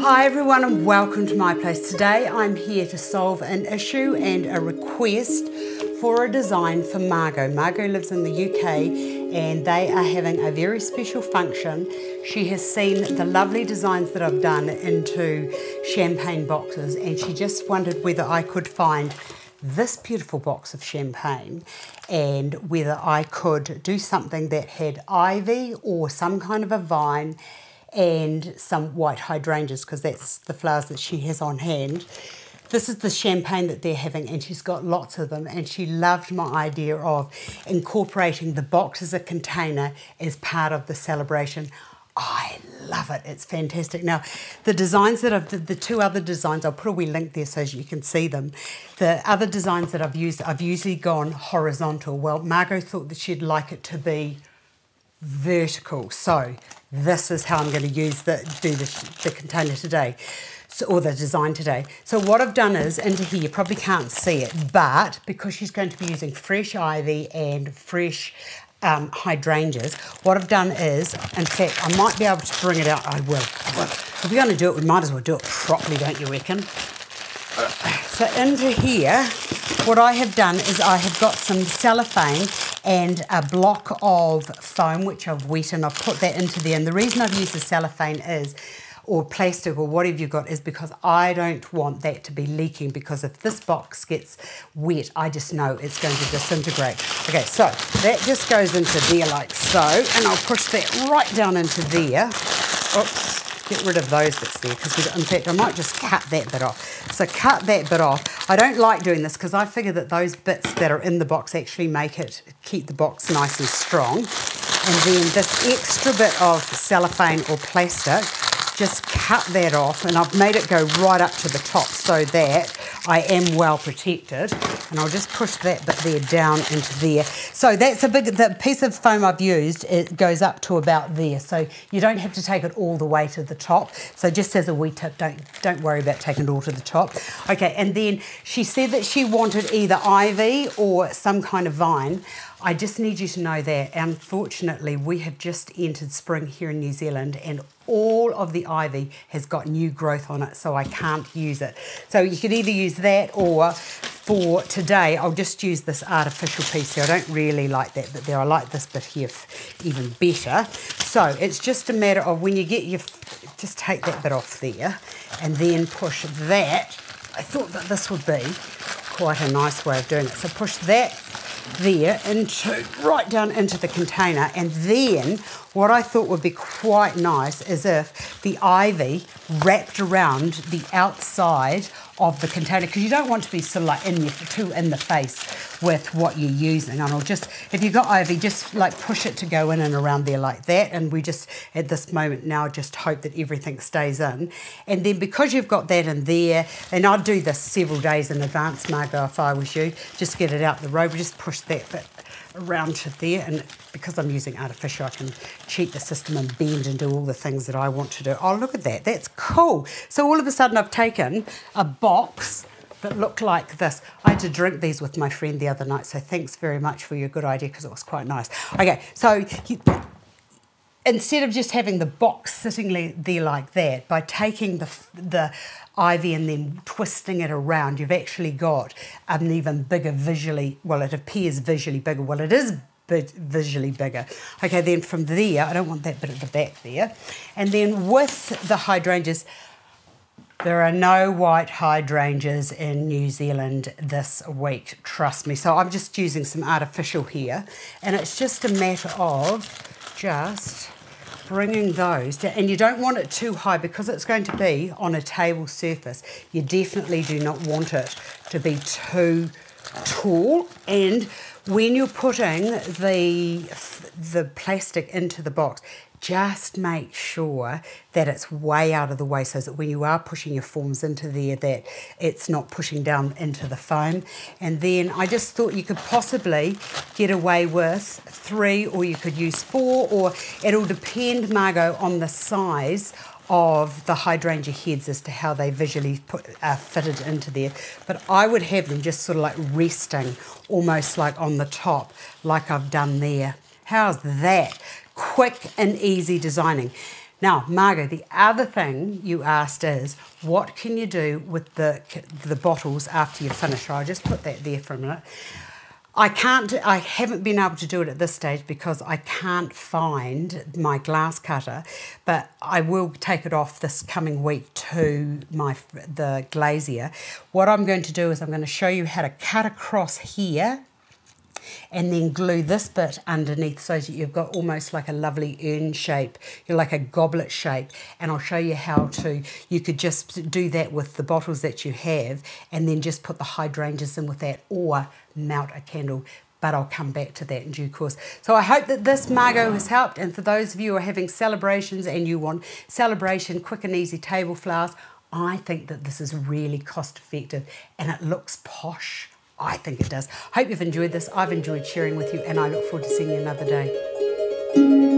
Hi everyone and welcome to my place. Today I'm here to solve an issue and a request for a design for Margo. Margo lives in the UK and they are having a very special function. She has seen the lovely designs that I've done into champagne boxes and she just wondered whether I could find this beautiful box of champagne and whether I could do something that had ivy or some kind of a vine and some white hydrangeas, because that's the flowers that she has on hand. This is the champagne that they're having and she's got lots of them, and she loved my idea of incorporating the box as a container as part of the celebration. I love it, it's fantastic. Now, the designs that the two other designs, I'll put a wee link there so you can see them. The other designs that I've used, I've usually gone horizontal. Well, Margo thought that she'd like it to be vertical, so this is how I'm going to use the container today, or the design today. So what I've done is, into here, you probably can't see it, but because she's going to be using fresh ivy and fresh hydrangeas, what I've done is, in fact, I might be able to bring it out. I will. If we're going to do it, we might as well do it properly, don't you reckon? So into here, what I have done is I have got some cellophane and a block of foam which I've wet, and I've put that into there. And the reason I've used the cellophane is, or plastic or whatever you've got, is because I don't want that to be leaking, because if this box gets wet, I just know it's going to disintegrate. Okay, so that just goes into there like so, and I'll push that right down into there. Oops. Get rid of those bits there, because in fact I might just cut that bit off. So cut that bit off. I don't like doing this because I figure that those bits that are in the box actually keep the box nice and strong. And then this extra bit of cellophane or plastic, just cut that off, and I've made it go right up to the top so that I am well protected. And I'll just push that bit there down into there. So that's the piece of foam I've used, it goes up to about there. So you don't have to take it all the way to the top. So just as a wee tip, don't worry about taking it all to the top. Okay, and then she said that she wanted either ivy or some kind of vine. I just need you to know that, unfortunately, we have just entered spring here in New Zealand and all of the ivy has got new growth on it, so I can't use it. So you could either use that, or for today, I'll just use this artificial piece here. I don't really like that bit there. I like this bit here even better. So it's just a matter of when you get just take that bit off there and then push that. I thought that this would be quite a nice way of doing it. So push that there right down into the container, and then what I thought would be quite nice is if the ivy wrapped around the outside of the container, because you don't want to be sort of like too in the face with what you're using. And I'll just, if you've got ivy, just like push it to go in and around there like that, and we just at this moment now just hope that everything stays in. And then because you've got that in there, and I'd do this several days in advance, Margo, if I was you, just get it out the road, we just push that bit around to there, and because I'm using artificial, I can cheat the system and bend and do all the things that I want to do. Oh, look at that, that's cool. So all of a sudden I've taken a box that looked like this. I had to drink these with my friend the other night, so thanks very much for your good idea, because it was quite nice. Okay, so instead of just having the box sitting there like that, by taking the ivy and then twisting it around, you've actually got an even bigger visually, well, it appears visually bigger. Well, it is visually bigger. Okay, then from there, I don't want that bit at the back there. And then with the hydrangeas, there are no white hydrangeas in New Zealand this week, trust me. So I'm just using some artificial here, and it's just a matter of just bringing those down. And you don't want it too high because it's going to be on a table surface. You definitely do not want it to be too tall. And when you're putting the plastic into the box, just make sure that it's way out of the way, so that when you are pushing your forms into there, that it's not pushing down into the foam. And then I just thought you could possibly get away with 3, or you could use 4, or it'll depend, Margo, on the size of the hydrangea heads as to how they visually fitted into there. But I would have them just sort of like resting almost like on the top, like I've done there. How's that? Quick and easy designing. Now, Margo, the other thing you asked is, what can you do with the bottles after you finish? I'll just put that there for a minute. I haven't been able to do it at this stage because I can't find my glass cutter, but I will take it off this coming week to the glazier. What I'm going to do is I'm going to show you how to cut across here and then glue this bit underneath so that you've got almost like a lovely urn shape. You're like a goblet shape, and I'll show you how you could just do that with the bottles that you have and then just put the hydrangeas in with that or mount a candle, but I'll come back to that in due course. So I hope that this Margo has helped, and for those of you who are having celebrations and you want celebration quick and easy table flowers, I think that this is really cost effective and it looks posh. I think it does. Hope you've enjoyed this. I've enjoyed sharing with you, and I look forward to seeing you another day.